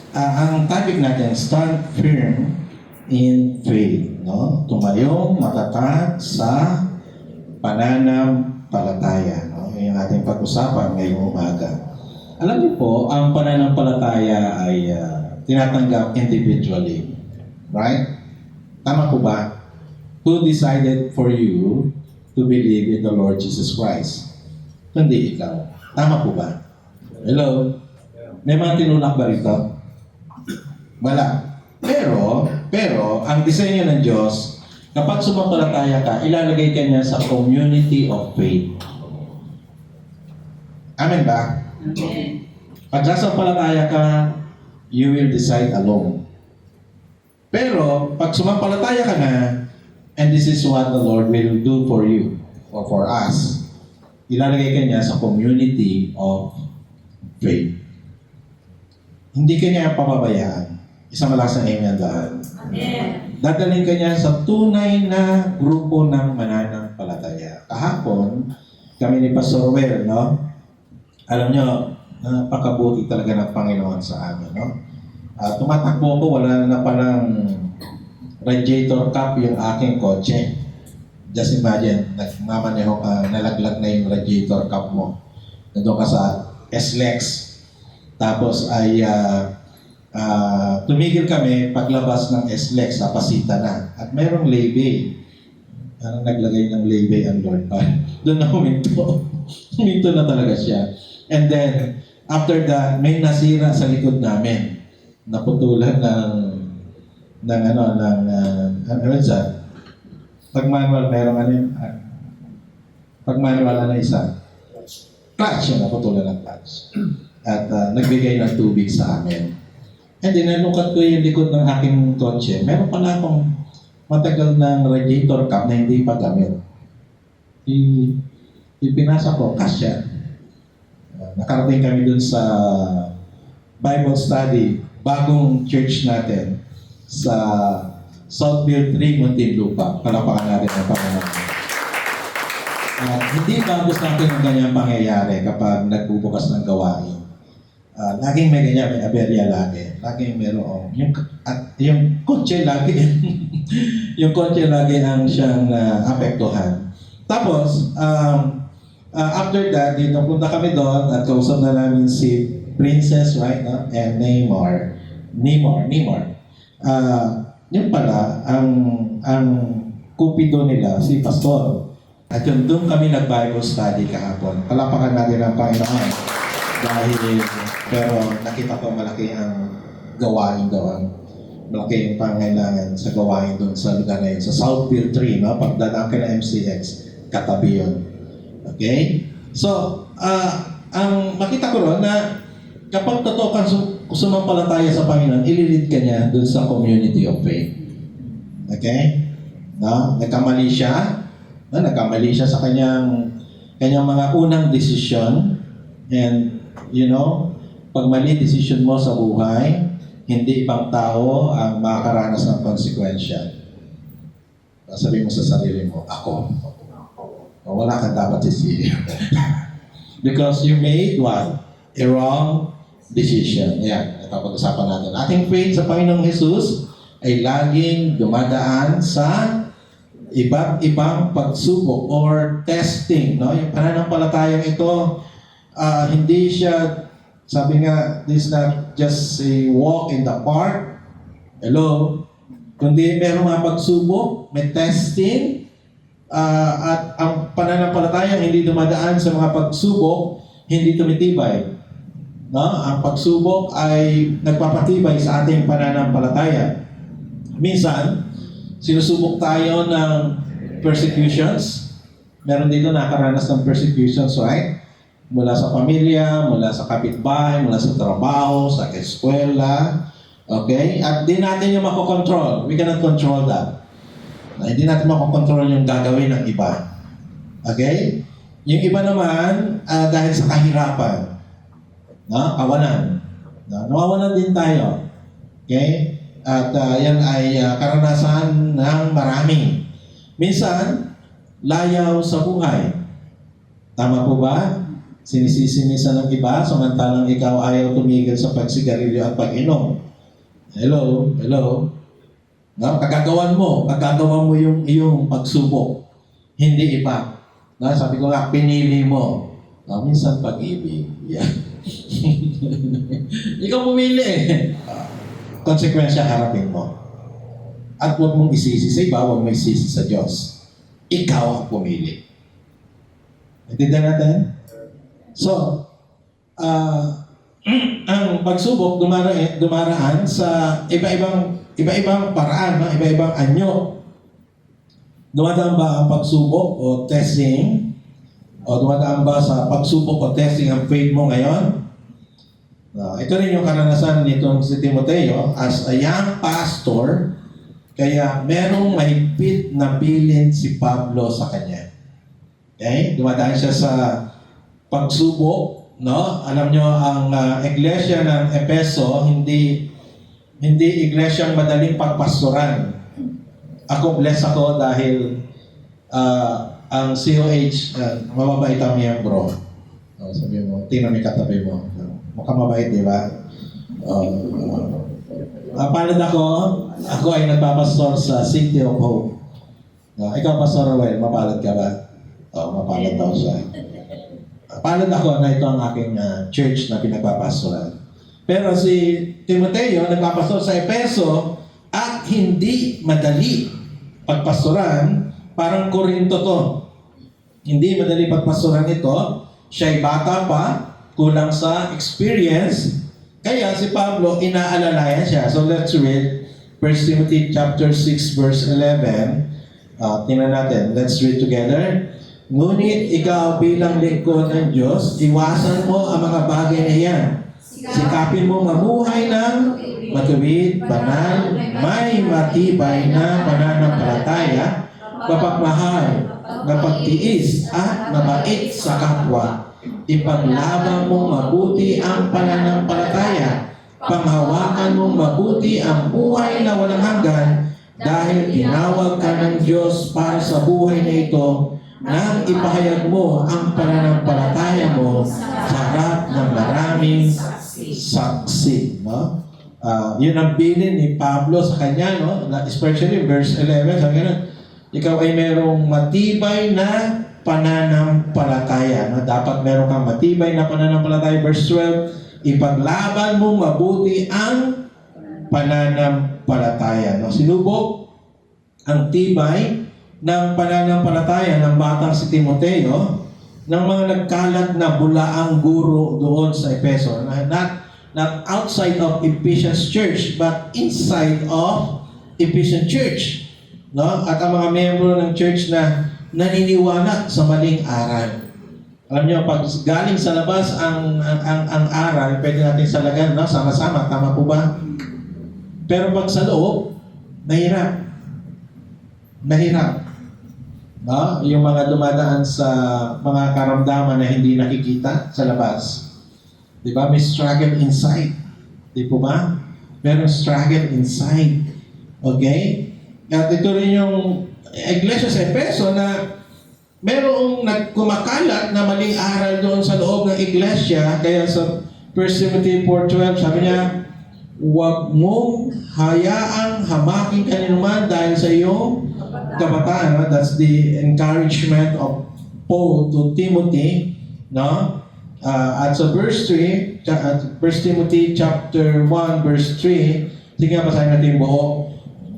Ang topic natin, stand firm in faith. No? Tumayong matatag sa pananampalataya. No? Yung ating pag-usapan ngayong umaga. Alam niyo po, ang pananampalataya ay tinatanggap individually. Right? Tama po ba? Who decided for you to believe in the Lord Jesus Christ? Kundi ikaw. Tama po ba? Hello? May mga tinulak ba rito? Wala. Pero, ang disenyo ng Diyos, kapag sumampalataya ka, ilalagay ka niya sa community of faith. Amen ba? Amen. Pag sasampalataya ka, you will decide alone. Pero, pag sumampalataya ka na, and this is what the Lord will do for you, or for us, ilalagay ka niya sa community of faith. Hindi ka niya pababayaan. Isang malakas na amen daan. Amen. Dadalhin ka niya sa tunay na grupo ng mananampalataya. Kahapon, kami ni Pastor Well, no? Alam niyo, napakabuti talaga ng Panginoon sa amin, no? Tumatakbo ko, wala na palang radiator cap yung aking kotse. Just imagine, nagmamaneho ka, nalaglag na yung radiator cap mo. Nandun ka sa SLEX. Tapos ay tumigil kami paglabas ng SLEX, napasita na. At mayroong lay-bay. Naglagay ng lay-bay ang Lord. Doon na huminto. Huminto na talaga siya. And then, after that, may nasira sa likod namin. Naputulan ano siya? Pag manual, merong pag manual isa. Clutch yun, naputulan ng clutch. At nagbigay ng tubig sa amin. And then, nalukat ko yung likod ng aking kotse. Meron pala akong matagal ng radiator cap na hindi pa gamit. Ipinasa ko, kasya. Nakarating kami dun sa Bible study, bagong church natin sa Southfield 3, Muntinlupa. Palapakan natin ang Panginoon. Hindi bago sa akin ang ganyang pangyayari kapag nagbubukas ng gawain. Laging may ganyan, may aberya lagi. Laging mayroong. Yung kotse lagi, yung kotse lagi ang siyang apektuhan. Tapos, after that, dito punta kami doon at kausap na namin si Princess, right? And Neymar. Yun pala, ang kupido nila, si Pastor. At yun, doon kami nag-Bible study kahapon. Palapakan natin ang Panginoon. Pero nakita ko malaki ang gawain doon. Malaki yung pangailangan sa gawain doon sa lugar na yun. Sa Southfield 3, no? Pagdadaan ka na MCX, katabi yun. Okay? So, ang makita ko ron na kapag totoo kang sumampalataya sa Panginoon, ililid ka niya doon sa community of faith. Okay? No? Nagkamali siya. No? Nagkamali siya sa kanyang mga unang desisyon. And, pag mali desisyon mo sa buhay, hindi ibang tao ang makakaranas ng konsekwensya. Sabi mo sa sarili mo, ako. Wala kang dapat sisihin. Because you made what? A wrong decision. Yan, napag-usapan natin. Ating faith sa Panginoong Jesus ay laging dumadaan sa iba't ibang pagsubok or testing. No? Yung pananampalatayang ito, hindi siya, sabi nga, this is not just a walk in the park. Hello? Kundi meron mga pagsubok, may testing, at ang pananampalataya hindi dumadaan sa mga pagsubok, hindi tumitibay. No? Ang pagsubok ay nagpapatibay sa ating pananampalataya. Minsan, sinusubok tayo ng persecutions. Meron dito nakaranas ng persecutions, right? Mula sa pamilya, mula sa kapitbahay, mula sa trabaho, sa eskwela. Okay? At di natin yung makokontrol. We cannot control that. Hindi natin makokontrol yung gagawin ng iba. Okay? Yung iba naman, dahil sa kahirapan, kawalan. Nawawalan din tayo. Okay? At yan ay karanasan ng marami. Minsan, layaw sa buhay. Tama po ba? Sinisisi-misa ng iba, samantalang ikaw ayaw tumigil sa pagsigarilyo at pag-inom. Hello? Hello? No? Kagagawan mo yung iyong pagsubok. Hindi iba. No? Sabi ko nga, pinili mo. No? Minsan pag-ibig. Yeah. Ikaw pumili eh. Konsekwensya harapin mo. At huwag mong isisi sa iba, huwag mong isisi sa Diyos. Ikaw ang pumili. Natindihan natin? So, ang pagsubok dumaraan sa iba-ibang paraan, no? Iba-ibang anyo. Dumadaan ba ang pagsubok o testing? O dumadaan ba sa pagsubok o testing ang faith mo ngayon? Ito rin yung karanasan nitong si Timoteo as a young pastor, kaya merong mahigpit na bilin si Pablo sa kanya. Okay? Dumadaan siya sa pagsubok, no? Alam nyo, ang iglesia ng Efeso, hindi iglesyang madaling pagpastoran. Ako, blessed ako dahil ang COH, mababait ang miyembro. Sabi mo, tingnan mo yung katabi mo. Mukhang mabait, di ba? Palad ako ay nagpapastor sa City of Hope. Ikaw, Pastor Roel, mapalad ka ba? Mapalad daw siya. Palad ako na ito ang aking church na pinagpapastoran. Pero si Timoteo, nagpapastor sa Efeso at hindi madali pagpastoran, parang Korinto to. Hindi madali pagpastoran ito. Siya'y bata pa, kulang sa experience. Kaya si Pablo, inaalalayan siya. So let's read 1 Timothy chapter 6 verse 11. Tingnan natin. Let's read together. Ngunit ikaw bilang lingkod ng Diyos, iwasan mo ang mga bagay na iyan. Sikapin mo mamuhay ng matuwid, banal, may matibay na pananampalataya, mapagmahal, napagtiis, at mabait sa kapwa. Ipaglaban mong mabuti ang pananampalataya. Panghawakan mong mabuti ang buhay na walang hanggan dahil tinawag ka ng Diyos para sa buhay na ito nang ipahayag mo ang pananampalataya mo sa harap ng maraming saksi. No? Yun ang bilin ni Pablo sa kanya, no? Especially verse 11, sabi na, ikaw ay merong matibay na pananampalataya. No? Dapat meron kang matibay na pananampalataya. Verse 12, ipaglaban mo mabuti ang pananampalataya. No? Sinubok ang tibay ng pananampalataya ng batang si Timoteo ng mga nagkalat na bulaang guro doon sa Efeso. Not outside of Ephesians Church, but inside of Ephesian Church. No? At ang mga miyembro ng church na naniniwala sa maling aral. Alam niyo, pag galing sa labas ang aral, pwede natin salagan, no? Sama-sama, tama po ba? Pero pag sa loob, mahirap. No? Yung mga dumadaan sa mga karamdaman na hindi nakikita sa labas. Di ba? May struggle inside. Di po ba? Meron struggle inside. Okay? At ito rin yung iglesia sa Efeso na merong nagkumakalat na maling aral doon sa loob ng iglesia. Kaya sa 1 Timothy 4:12, sabi niya, huwag mong hayaang hamakin kaninuman dahil sa iyong kabataan. No? That's the encouragement of Paul to Timothy. No? At sa verse 3, 1 Timothy chapter 1 verse 3, sige nga basahin natin yung buo.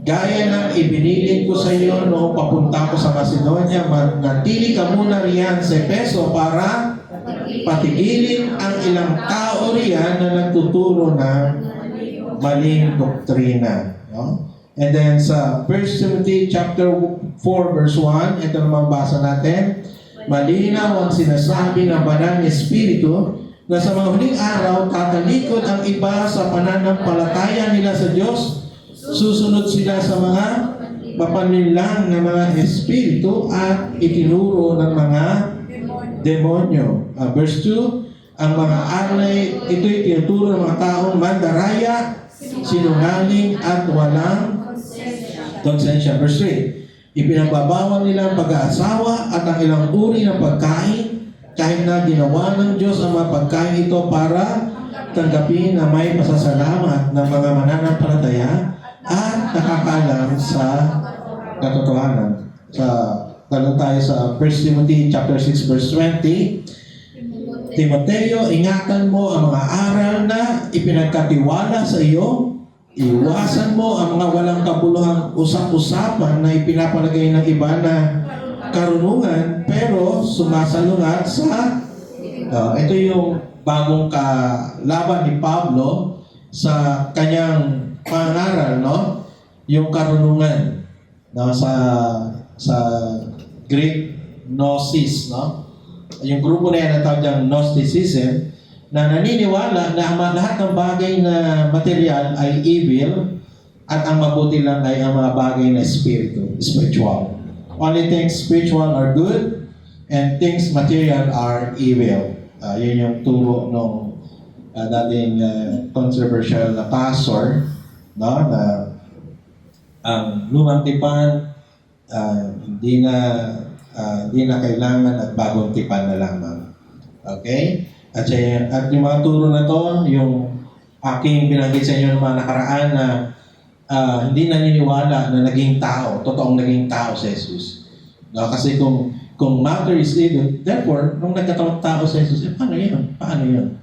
Gaya ng ibinilin ko sa iyo noong papunta ko sa Macedonia, manatili ka muna riyan sa Efeso para patigilin ang ilang tao riyan na nagtuturo ng maling doktrina. No? And then sa 1 Timothy chapter 4 verse 1, ito naman basa natin. Malinaw ang sinasabi ng banal na Espiritu na sa mga huling araw tatalikod ang iba sa pananampalataya nila sa Diyos. Susunod sila sa mga mapanlinlang na mga espiritu at itinuro ng mga demonyo. Verse 2, ang mga alay, ito'y tinuturo ng mga taong mandaraya, sinungaling at walang konsensya. Verse 3, ipinagbabawal nila ang pag-aasawa at ang ilang uri ng pagkain Kahit na ginawa ng Diyos ang mga pagkain ito para tanggapin na may pasasalamat ng mga mananampalataya at nakakaalam sa katotohanan. Tanong tayo sa 1 Timothy chapter 6 verse 20. Timoteo, ingatan mo ang mga aral na ipinagkatiwala sa iyo. Iwasan mo ang mga walang kabuluhang usap-usapan na ipinapalagay ng iba na karunungan, pero sumasalungat sa ito yung bagong kalaban ni Pablo sa kanyang pangaral, no? Yung karunungan, no? Sa Greek Gnosis, no? Yung grupo na yan ang tawag niyang Gnosticism, na naniniwala na ang lahat ng bagay na material ay evil at ang mabuti lang ay ang mga bagay na spiritual. Only things spiritual are good and things material are evil. Yun yung turo ng dating controversial na pastor, no? Na ang lumang tipan hindi na kailangan at bagong tipan na lamang. Okay? At yung mga turo na to, yung aking binanggit sa inyo ng mga nakaraan na hindi naniniwala na naging tao, totoong naging tao si Jesus. No? Kasi kung matter is evil, therefore, nung nagkatawang tao si Jesus, paano yun? Paano yun?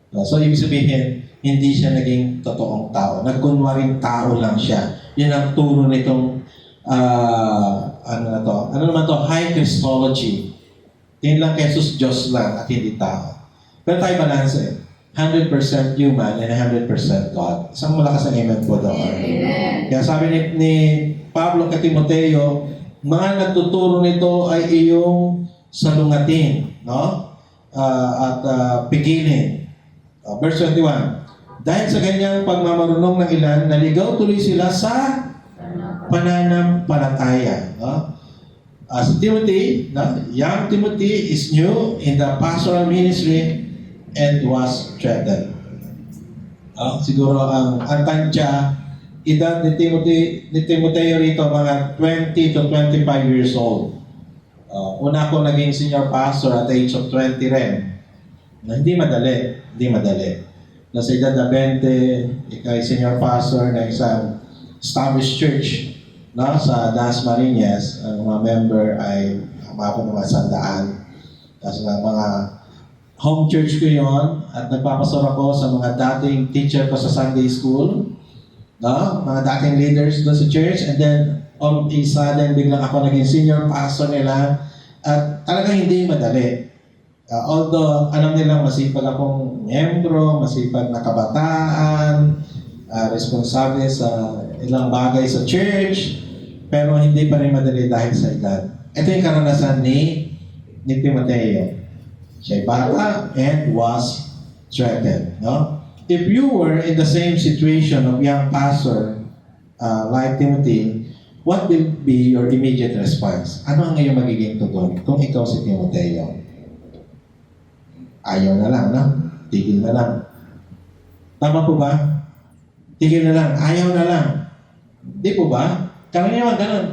No? So, ibig sabihin, hindi siya naging totoong tao. Nagkunwaring tao lang siya. Yun ang turo nitong, ano naman to? High Christology. Tingin lang Jesus, Diyos lang at hindi tao. Pero tayo balance 100% human and 100% God. Isang malakas ang amen po doon. Amen. Kaya sabi ni Pablo kay Timoteo, mga nagtuturo nito ay iyong salungatin, no? At pigilin. Verse 21. Dahil sa ganyang pagmamarunong ng ilan, naligaw tuloy sila sa pananampalataya. No? As Timothy, no? Young Timothy is new in the pastoral ministry and was threatened. Siguro ang tansya, edad ni Timoteo rito, mga 20 to 25 years old. Una ko naging senior pastor at age of 20 rin. Hindi madali. Nasa edad na 20, ikay senior pastor ng isang established church, no? Sa Dasmariñas. Ang mga member ay umabot ng mga 100. Tapos mga home church ko yon at nagpapastor ako sa mga dating teacher ko sa Sunday school, no? Mga dating leaders doon sa church, and then all of a sudden biglang ako naging senior pastor nila at talagang hindi madali. Although alam nilang masipag akong membro, masipag na kabataan, responsable sa ilang bagay sa church, pero hindi pa rin madali dahil sa edad. Ito yung karanasan ni Timoteo. Siya'y bata and was threatened. No? If you were in the same situation of young pastor like Timothy, what will be your immediate response? Ano ang iyong magiging tugon kung ikaw si Timoteo? Ayaw na lang, no? Tigil na lang. Tama po ba? Tigil na lang. Ayaw na lang. Di po ba? Karaniwan ganun.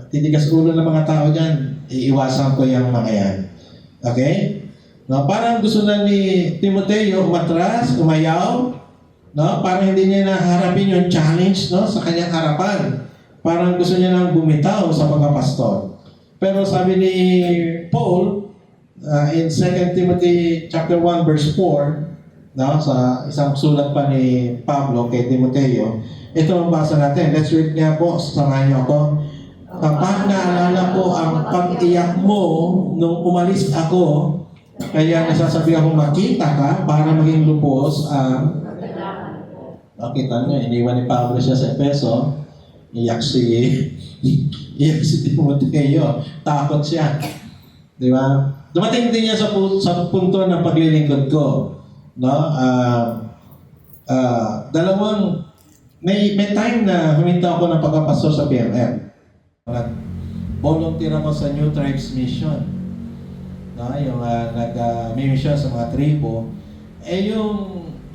Titigas ulo ng mga tao dyan. Iiwasan ko yung mga yan. Okay? No, parang gusto na ni Timoteo umatras, umayaw, no? Parang hindi niya naharapin yung challenge, no, sa kanyang harapan. Parang gusto niya nang bumitaw sa pagkapastor. Pero sabi ni Paul in 2 Timothy chapter 1 verse 4, no, sa isang sulat pa ni Pablo kay Timoteo, ito ang basa natin. Let's read nga po, samahan niyo ako. Kapag naalala ko ang pag-iyak mo nung umalis ako, kaya nasasabi akong makita ka para maging lubos ang nakita niyo, iniwan ni Pablo siya sa Efeso, iyak si Timoteo, takot siya. Di ba? Dumating din niya sa punto ng paglilingkod ko. No? May time na huminta ako ng pagkapastor sa PMM. Volunteer ako sa New Tribes Mission. No, yung nag-mission sa mga tribo,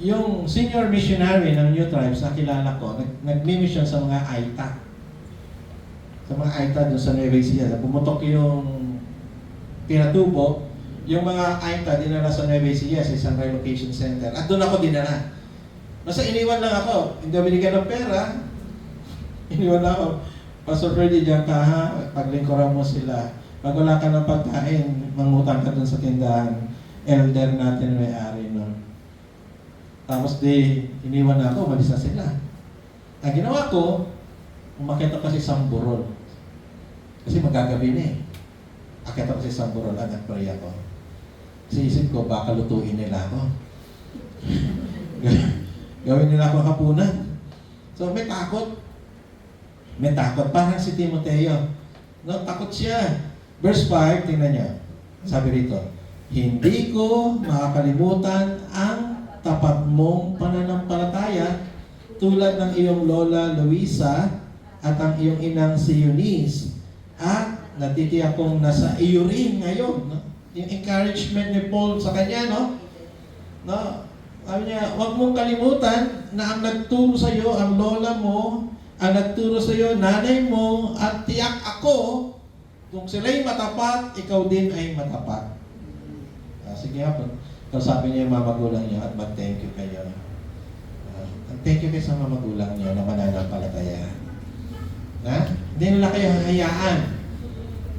yung senior missionary ng New Tribes na kilala ko, nag-mission sa mga Aita. Sa mga Aita doon sa Nueva Ecija. Pumutok yung pinatubo, yung mga AITA dinala sa Nueva Ecija sa isang relocation center. At doon ako dinala. Basta iniwan lang ako. Hindi ako binigyan ng pera. Iniwan lang ako. Pastor Freddy, diyan ka ha. Paglingkuran mo sila. Pag wala ka ng pagkain, mangutang ka doon sa tindahan. Elder natin may-ari nun. Tapos iniwan na ako, umalis na sila. Ang ginawa ko, umakit ako sa isang burol. Kasi magagabi na eh. Akit ako sa isang burol, nag-pray ako. Kasi isip ko, baka lutuin nila ako. Gawin nila ako hapunan. So may takot. May takot. Parang si Timoteo. No, takot siya. Verse 5, tingnan niyo. Sabi rito, hindi ko makakalimutan ang tapat mong pananampalataya tulad ng iyong lola Luisa at ang iyong inang si Eunice. At natitiyak kong nasa iyo rin ngayon. No? Yung encouragement ni Paul sa kanya, no? No? Sabi niya, huwag mong kalimutan na ang nagturo sa iyo, ang lola mo, ang nagturo sa iyo, nanay mo, at tiyak ako, kung sila'y matapat, ikaw din ay matapat. Sige nga po. Sabi niya yung mga magulang niya at mag-thank you kayo. Thank you kayo sa mga magulang niyo na mananampalataya. Na? Hindi nila kayo hahayaan.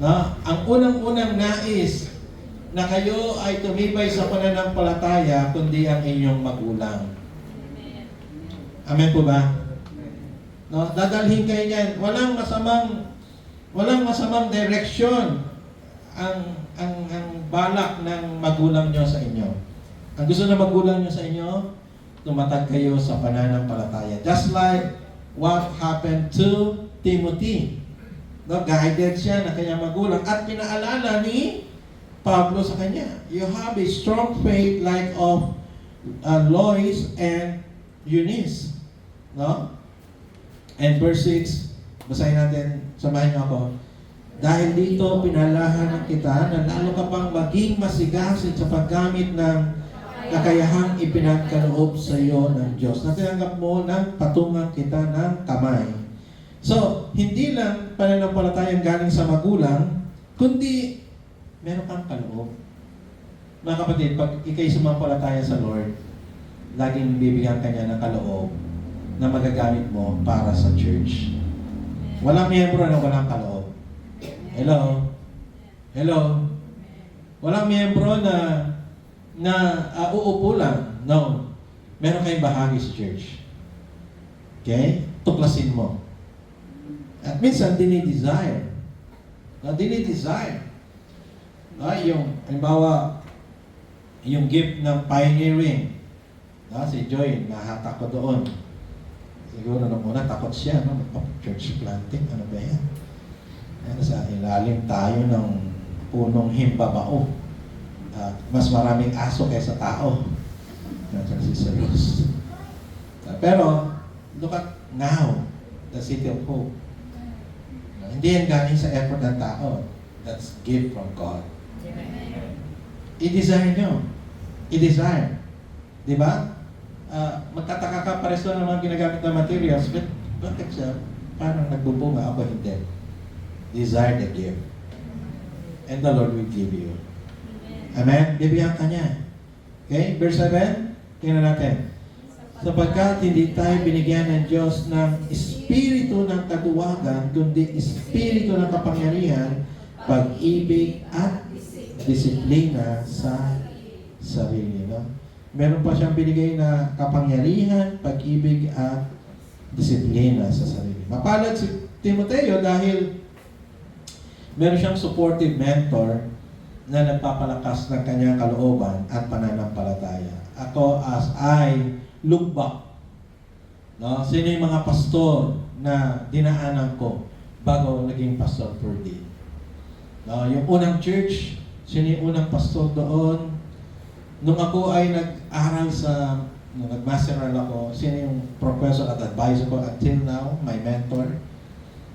No? Ang unang-unang nais na kayo ay tumibay sa pananampalataya kundi ang inyong magulang. Amen po ba? No, dadalhin kayo niyan. Walang masamang direksyon ang balak ng magulang nyo sa inyo. Ang gusto ng magulang nyo sa inyo, tumatag kayo sa pananampalataya. Just like what happened to Timothy. No, guided siya ng kanyang magulang at pinaalala ni Pablo sa kanya, you have a strong faith like of Lois and Eunice. No? And verse 6, basahin natin, samahin niyo ako. Dahil dito, pinalahan kita na lalo ka pang maging masigasig sa paggamit ng kakayahang ipinagkaloob sa iyo ng Diyos. Natinanggap mo ng patungan kita ng kamay. So, hindi lang pananampalatayang galing sa magulang, kundi meron kang kaloob. Mga kapatid, pag ikay sumampalataya sa Lord, laging bibigyan ka niya ng kaloob na magagamit mo para sa church. Walang miyembro na walang kaloob. Hello? Hello? Walang miyembro na uupo lang. No. Meron kayong bahagi sa church. Okay? Tuklasin mo. At minsan, dinidesire. Dinidesire. Yung, halimbawa, yung gift ng pioneering. Si Joy, nahatak ko doon. Siguro nung una, takot siya. Church planting, ano ba yan? Sa ilalim tayo ng punong himbabao. Mas maraming aso kaysa tao. Si Celos. Pero, look at now, the City of Hope. Hindi yan galing sa effort ng tao. That's gift from God. I-desire nyo. I-desire. Di ba? Magtataka ka pares doon ng mga ginagamit na materials, but bakit siya parang nagbubunga ako hindi? Desire the gift. And the Lord will give you. Amen? Bibigyan ka niya. Okay? Verse 7, tingnan natin. Sapagkat hindi tayo binigyan ng Diyos ng espiritu ng katuwagan, kundi espiritu ng kapangyarihan, pag-ibig at disiplina sa sarili. No? Meron pa siyang binigay na kapangyarihan, pag-ibig at disiplina sa sarili. Mapalad si Timoteo dahil meron siyang supportive mentor na nagpapalakas ng kanyang kalooban at pananampalataya. Ako as I look back, no? Sino yung mga pastor na dinaanan ko bago naging pastor for day? No? Yung unang church, sino yung unang pastor doon? Nung ako ay nag-aral nung nag-masteral ako, sino yung professor at advisor ko until now, my mentor?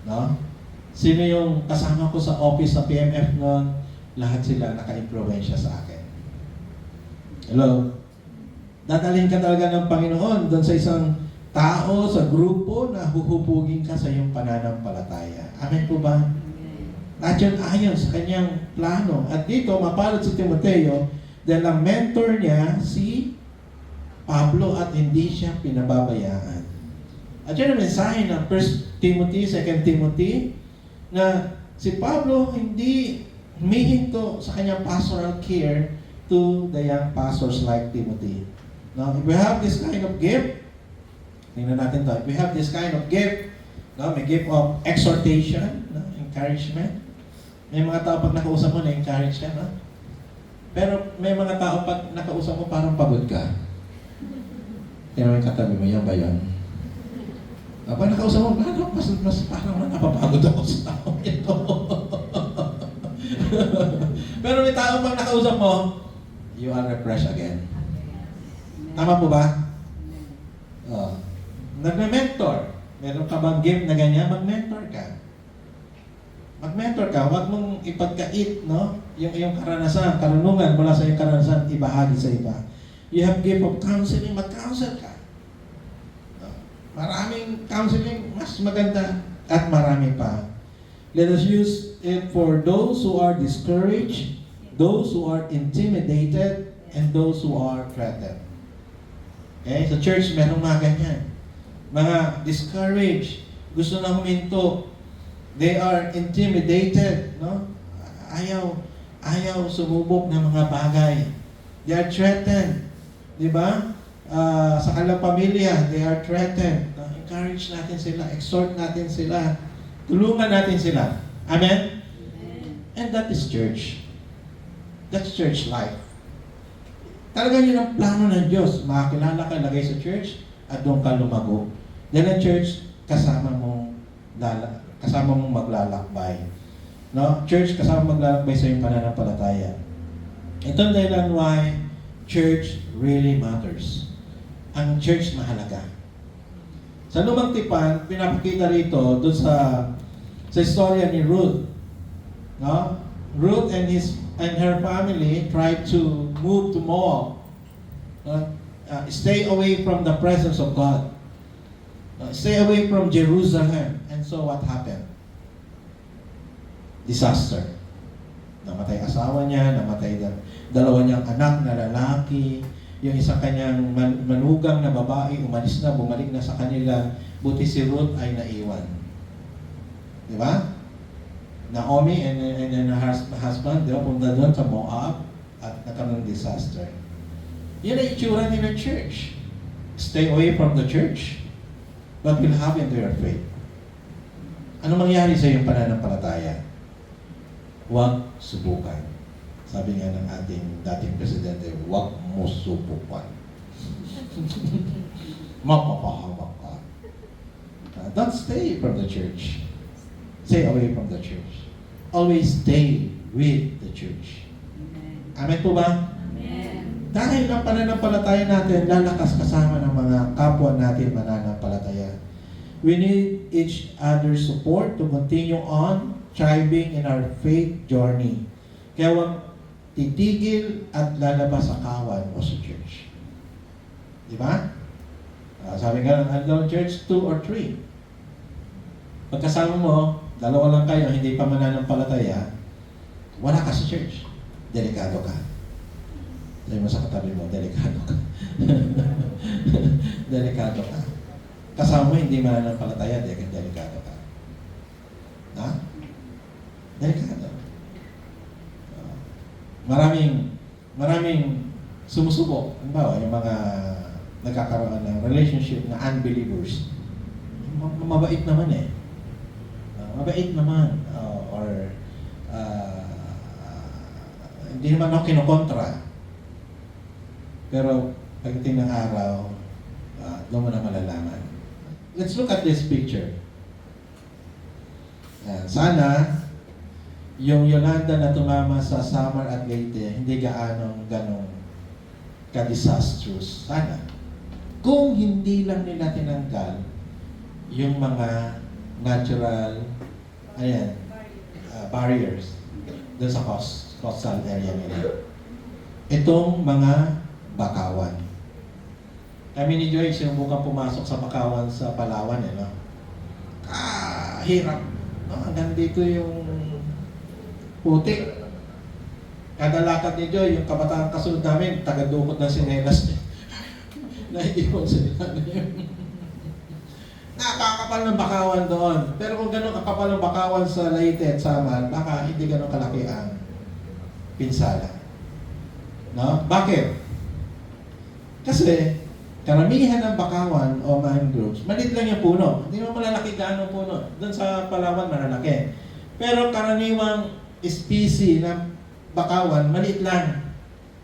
No? Sino yung kasama ko sa office sa PMF noon? Lahat sila naka-impluwensya sa akin. Hello? Dadalhin ka talaga ng Panginoon doon sa isang tao, sa grupo na huhubugin ka sa iyong pananampalataya. Amen po ba? Lahat yun ayon sa kanyang plano. At dito, mapalad si Timoteo dahil ang mentor niya si Pablo at hindi siya pinababayaan. At yun ang mensahe ng 1 Timothy, 2 Timothy, na si Pablo hindi humihinto sa kanyang pastoral care to the young pastors like Timothy. Now, if we have this kind of gift, tingnan natin to. If we have this kind of gift, no, may gift of exhortation, no, encouragement. May mga tao pag nakausap mo, na-encourage ka, no? Pero may mga tao pag nakausap mo, parang pagod ka. Pero may katabi mo, yan ba yan? Pag nakausap mo, mas parang napapagod ako sa tao ito. Pero may tao pag nakausap mo, you are refreshed again. Tama po ba? Nagme-mentor. Meron ka bang gift na ganyan? Mag-mentor ka. Mag-mentor ka, huwag mong ipagkait, no? Yung iyong karanasan, karunungan mula sa iyong karanasan, ibahagi sa iba. You have gift of counseling, mag-counsel ka. No? Maraming counseling, mas maganda at marami pa. Let us use it for those who are discouraged, those who are intimidated, and those who are threatened. Okay? Sa church, merong mga ganyan. Mga discouraged, gusto na huminto. They are intimidated, no? Ayaw sumubok ng mga bagay. They are threatened. Di ba? Sa kanilang pamilya, they are threatened. No? Encourage natin sila, exhort natin sila, tulungan natin sila. Amen? And that is church. That's church life. Talaga yun ang plano ng Diyos. Makakilala ka, lagay sa church, at doon ka lumago. Dahil ang church, kasama mong maglalakbay. No? Church, kasama maglalakbay sa iyong pananampalataya. Ito ang dahilan why church really matters. Ang church mahalaga. Sa Lumang Tipan, pinapakita rito doon sa istorya ni Ruth. No? Ruth and her family tried to move to Moab. Stay away from the presence of God. Stay away from Jerusalem. And so what happened? Disaster. Namatay asawa niya, namatay dalawa niyang anak na lalaki, yung isang kanyang manugang na babae, umalis na, bumalik na sa kanila, buti si Ruth ay naiwan. Di ba? Naomi and her husband, di ba, punta doon sa Moab at nagkaroon ng disaster. Yan ang itsura din ng church. Stay away from the church. What will happen to your faith? Ano mangyari sa iyong pananampalataya? Huwag subukan. Sabi nga ng ating dating presidente, huwag mo subukan. Mapapahamak ka. Don't stay from the church. Stay away from the church. Always stay with the church. Amen po ba? Amen. Dahil ang pananampalataya natin, lalakas kasama ng mga kapwa natin mananampalataya. We need each other's support to continue on thriving in our faith journey. Kaya huwag titigil at lalabas sa kawan o sa church. Di ba? Sabi nga ng Adult Church, 2 or 3. Pagkasama mo, dalawa lang kayo, hindi pa mananampalataya, wala ka sa church. Delikado ka. Sabi mo sa katabi mo, delikado ka. Delikado ka. Kasama mo, hindi mananampalataya, delikado ka. Ha? Delikado. Maraming sumusubok. Halimbawa, yung mga nagkakaroon ng relationship na unbelievers. Mabait naman eh. Mabait naman. Hindi naman ako kinokontra. Pero pagdating ng araw, doon mo na malalaman. Let's look at this picture. Sana, yung Yolanda na tumama sa Samar at Leyte, hindi ganong ka-disastrous. Sana. Kung hindi lang nila tinanggal yung mga natural barriers doon sa coastal area nila. Itong mga bakawan. Kami ni Joy, sinubukan pumasok sa bakawan sa Palawan. Hirap. Hanggang dito yung putik. Kada lakad ni Joy, yung kabataan kasunod namin, taga-dukot ng sinelas niya. Naiiwan sila na yun. Nakakapal ng bakawan doon. Pero kung gano'n kakapal ng bakawan sa Leyte at Samal, baka hindi gano'n kalaki ang pinsala. No? Bakit? Kasi, karamihan ng bakawan o mangroves, maliit lang yung puno. Hindi mo malalaki gaano puno. Doon sa Palawan, malalaki. Pero karaniwang species ng bakawan, maliit lang.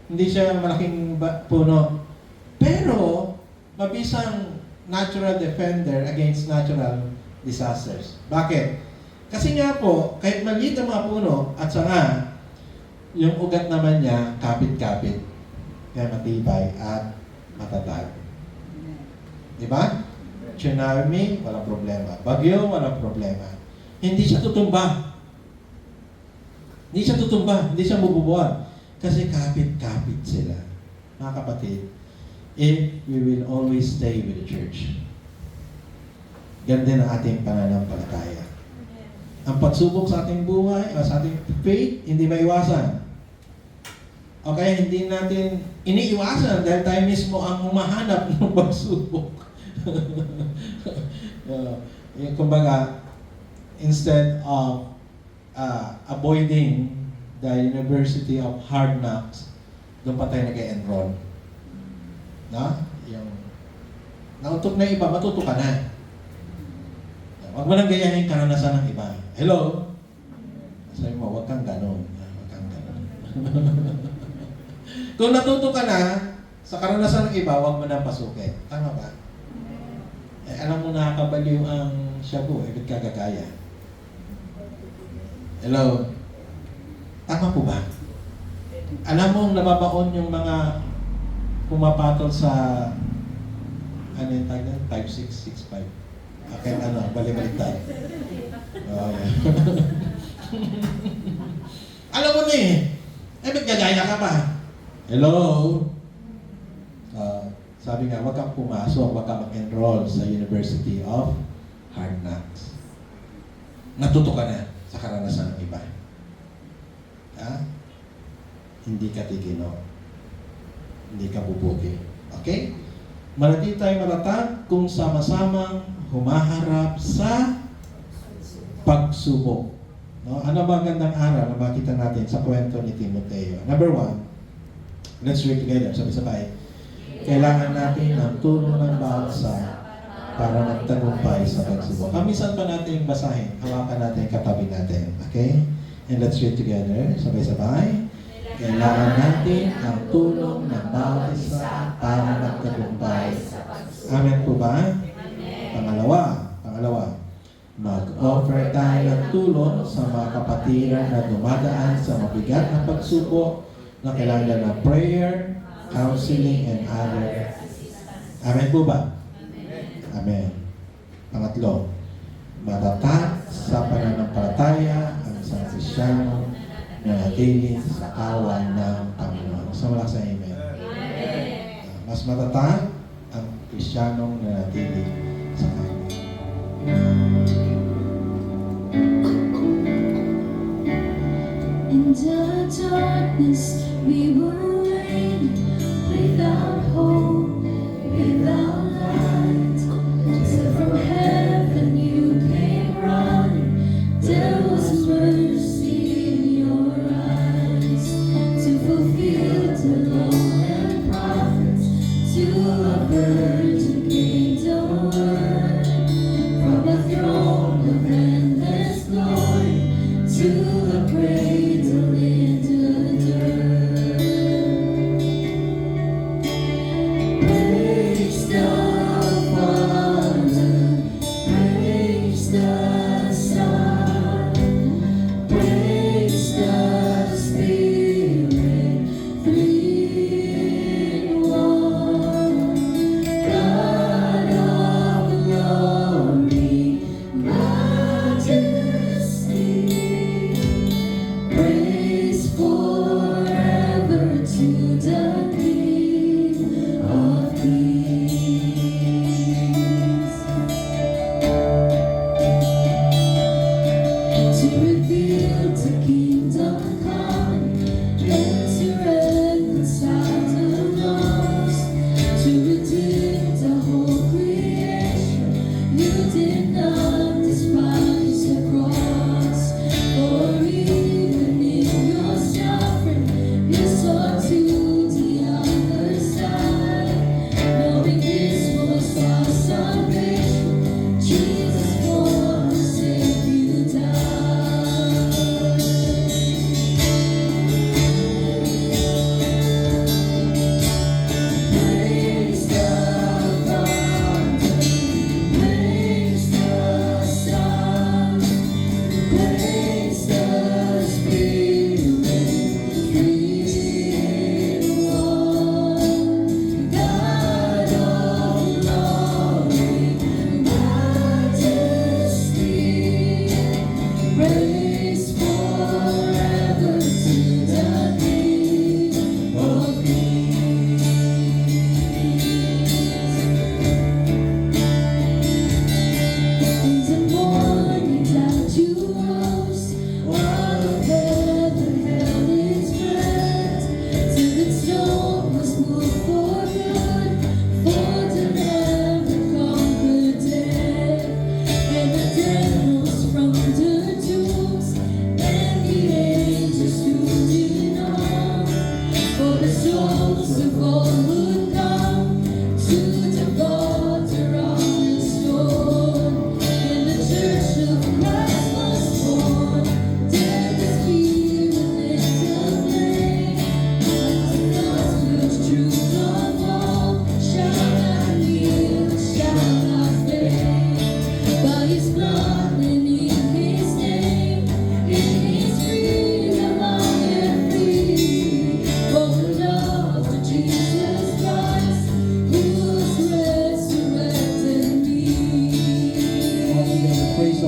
Hindi siya malaking puno. Pero, mabisang natural defender against natural disasters. Bakit? Kasi nga po, kahit maliit ang mga puno at sanga, yung ugat naman niya, kapit-kapit. Kaya matibay at matatag. Diba? Tsunami, walang problema. Bagyo, walang problema. Hindi siya tutumba. Hindi siya tutumba, hindi siya bububuan. Kasi kapit-kapit sila. Mga kapatid, if we will always stay with the church, ganda ang ating pananampalataya. Ang pagsubok sa ating buhay, o sa ating faith, hindi maiwasan. Okay, hindi natin iniiwasan dahil tayo mismo ang humahanap ng pagsubok. Kumbaga, instead of avoiding the University of Hard Knocks, doon pa tayo nag-enroll. No? Yung nautok na iba, matuto ka na. Huwag mo nang gayahin karanasan ng iba. Hello? Sabi mo, huwag kang ganon. Huwag kang ganon. Kung natuto ka na sa karanasan ng iba, huwag mo nang pasukin. Tama ba? Eh, alam mo nakakabaliw ang shabu, ba't ka gagaya? Hello? Tama po ba? Alam mo, nababaon yung mga pumapatol sa ano yung tag na? 5665. Okay, balik-baliktad. Oh, yeah. Alam mo na eh. Ba't gagaya ka pa? Hello? Sabi nga, huwag kang pumasok, huwag kang mag-enroll sa University of Hard Knocks. Natuto ka na sa karanasan ng iba. Hindi ka tigino. Hindi ka bubugi. Okay? Manatili tayo matatag kung sama-samang humaharap sa pagsubok. No? Ano ba ang gandang aral na makita natin sa kwento ni Timoteo? Number 1, let's read together. Sabay-sabay. Kailangan natin ng tulong ng bawat isa para magtagumpay sa pagsubok. Kamisan pa natin basahin. Hawakan natin katabi natin. Okay? And let's read together. Sabay-sabay. Kailangan natin ang tulong ng bawat isa para magtagumpay sa pagsubok. Amen po ba? Pangalawa. Mag-offer tayo ng tulong sa mga kapatiran na dumadaan sa mabigat na pagsubok na kailangan ng prayer, counseling, and other. Amen po ba? Amen. Pangatlo, matatag sa pananampalataya ang isang Kristyano na natili sa kawan ng Panginoon. So wala sa amen. Mas matatag ang Kristyanong na natili sa kawan. In the darkness we were waiting, without hope, without light. Till from heaven you came running. There was mercy in your eyes to fulfill the law and prophets, to a virgin gave the word from a throne of endless glory to the cradle in the dirt.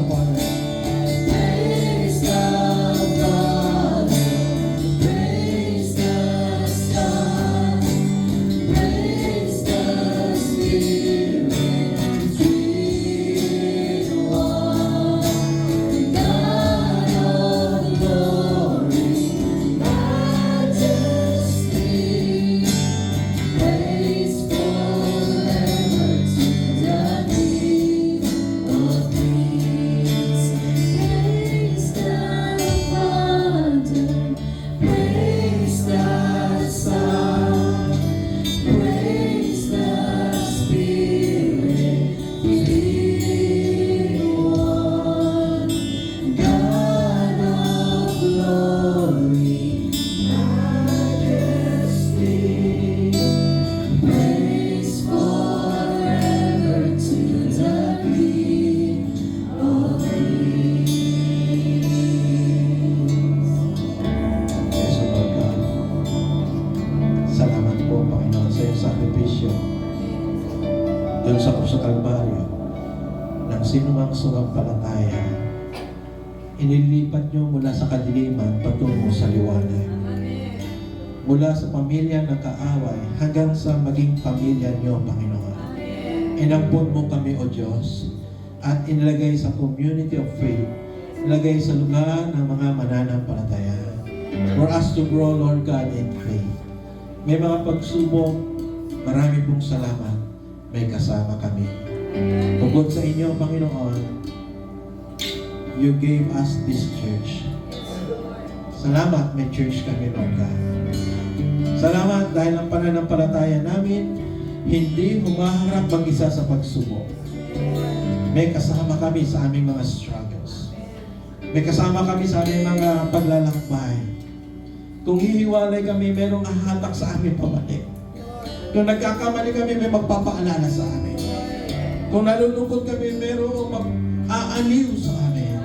the Father. Praise the Father, praise the Son, praise the Spirit, three in one, God of glory, majesty, praise forever to the King of Kings. Praise the Father, praise the Son, praise the Spirit, three in one, God of glory, majesty, praise forever to the King of Kings. Yes, O Lord God. Salamat po, Panginoon, sa iyong sakripisyo. Doon sa krus sa Kalbaryo, ng sinumang sumampalataya, inilipat niyo mula sa kadiliman patungo sa liwanag. Mula sa pamilya ng kaaway hanggang sa maging pamilya niyo, Panginoon. Inampun mo kami, O Diyos, at inilagay sa community of faith, ilagay sa lugar ng mga mananampalataya. For us to grow, Lord God, in faith. May mga pagsubok, marami pong salamat, may kasama kami. Tungkol sa inyo, Panginoon, you gave us this church. Salamat, may church kami, Lord God. Salamat dahil ang pananampalataya namin hindi humaharap mag-isa sa pagsubok. May kasama kami sa aming mga struggles. May kasama kami sa aming mga paglalakbay. Kung hihiwalay kami, merong hahatak sa amin pabalik. Kung nagkakamali kami, may magpapaalala sa amin. Kung nalulungkot kami, merong mag-aaliw sa amin.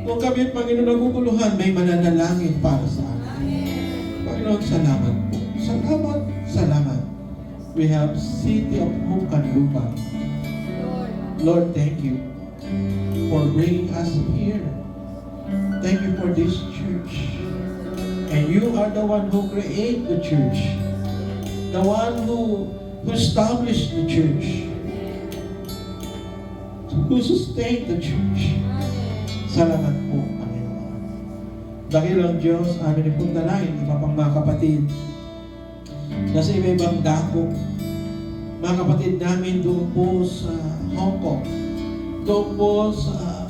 Kung kami, Panginoon, naguguluhan, may mananalangin para sa amin. Panginoon, salamat po. Salamat, salamat. We have City of Hope Canlupa. Lord, thank you for bringing us here. Thank you for this church. And you are the one who created the church. The one who established the church. Who sustained the church. Salamat po, Panginoon. Dahil ang Diyos, amin pong dalangin, iba pang mga kapatid, na sa iba-ibang dako, mga kapatid namin doon po sa Hong Kong, doon po sa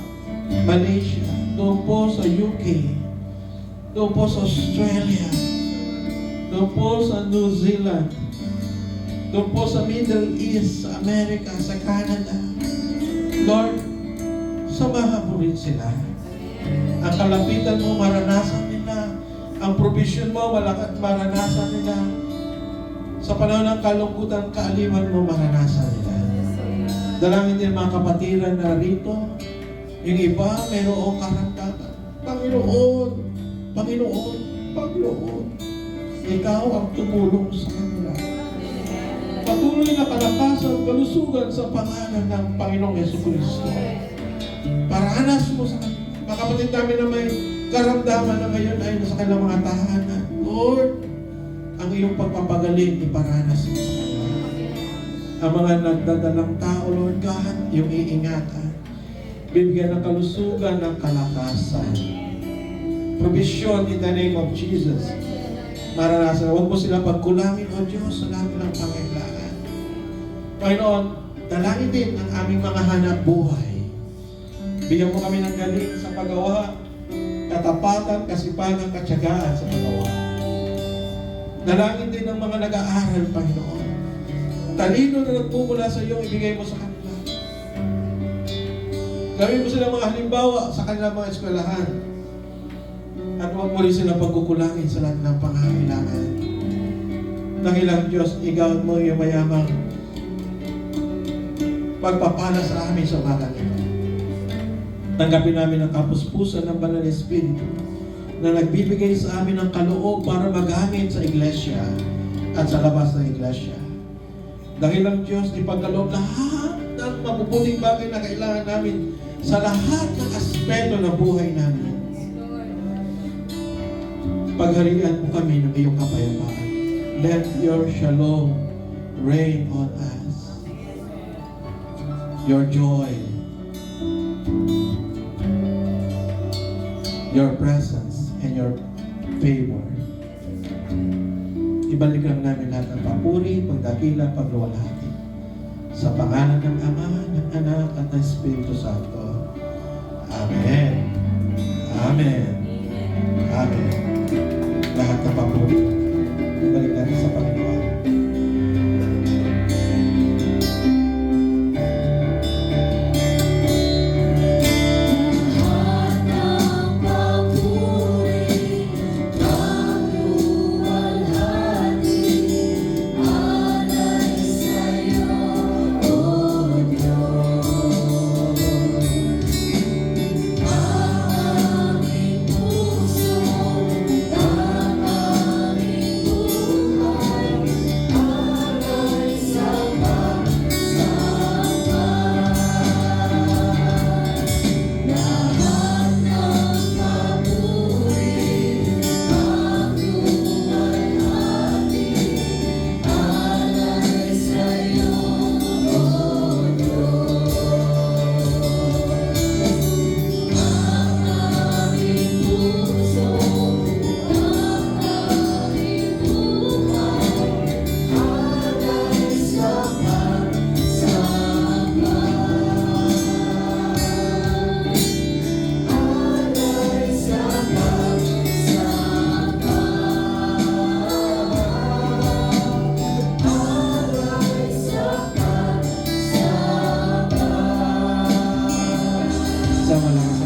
Malaysia, doon po sa UK, doon po sa Australia, doon po sa New Zealand, doon po sa Middle East, sa Amerika, sa Canada. Lord, samahan mo rin sila. Ang kalapitan mo, maranasan nila. Ang provision mo, maranasan nila. Sa panahon ng kalungkutan, kaaliwan mo, maranasan nila. Dalangin din mga kapatiran na rito, yung iba, mayroong karamdaman. Panginoon, Panginoon, Panginoon, Ikaw ang tumulong sa kanila. Patuloy na kalakasan, kalusugan sa pangalan ng Panginoong Jesucristo. Paranas mo sa kanila. Mga kapatid namin na may karamdaman na ngayon ay nasa kanilang mga tahanan. Lord, ang iyong pagpapagaling iparanas mo sa kanila. Ang mga nagdadalang tao, Lord God, yung iingatan. Bibigyan ng kalusugan, ng kalakasan. Provision in the name of Jesus. Maranasan. Huwag mo sila pagkulangin, O Diyos, sa lahat ng pangailangan. Panginoon, dalangin din ang aming mga hanap buhay. Bigyan mo kami ng galing sa paggawa, katapatan, kasipagan, katyagaan sa paggawa. Dalangin din ng mga nag-aaral, Panginoon. Talino na nagmumula sa iyo, ibigay mo sa kanila. Gawin mo sila mga halimbawa sa kanilang mga eskwelahan. At huwag mo rin sila pagkukulangin sa lahat ng pangangailangan. Dakilang Diyos, igawad mo yung mayamang pagpapala sa amin sa umagang ito. Tanggapin namin ang kapuspusan ng Banal na Espiritu na nagbibigay sa amin ng kaloob para magamit sa iglesia at sa labas ng iglesia. Dakilang Diyos, ipagkaloob lahat ng at mabubuting bagay na kailangan namin sa lahat ng aspeto ng buhay namin. Pagharian mo kami ng iyong kapayapaan. Let your shalom reign on us. Your joy, your presence, and your favor. Ibalik lang namin lahat ng papuri, pagdakila, pagluwalhati. Sa pangalan ng Ama, ng Anak, at ng Espiritu Santo. Amen. Amen. Amen. Lahat ng papuri, ibalik natin sa Panginoon. Lahat ng papuri, pagluwalhati, alay sa'yo, O Diyos. Ang aming puso, ang aming buhay, alay sa lahat ng papuri, pagluwalhati, alay sa'yo, O Diyos. Ang aming puso, ang aming buhay, alay sa pagsamba. Alay sa pagsamba. Alay sa pagsamba. Sama lang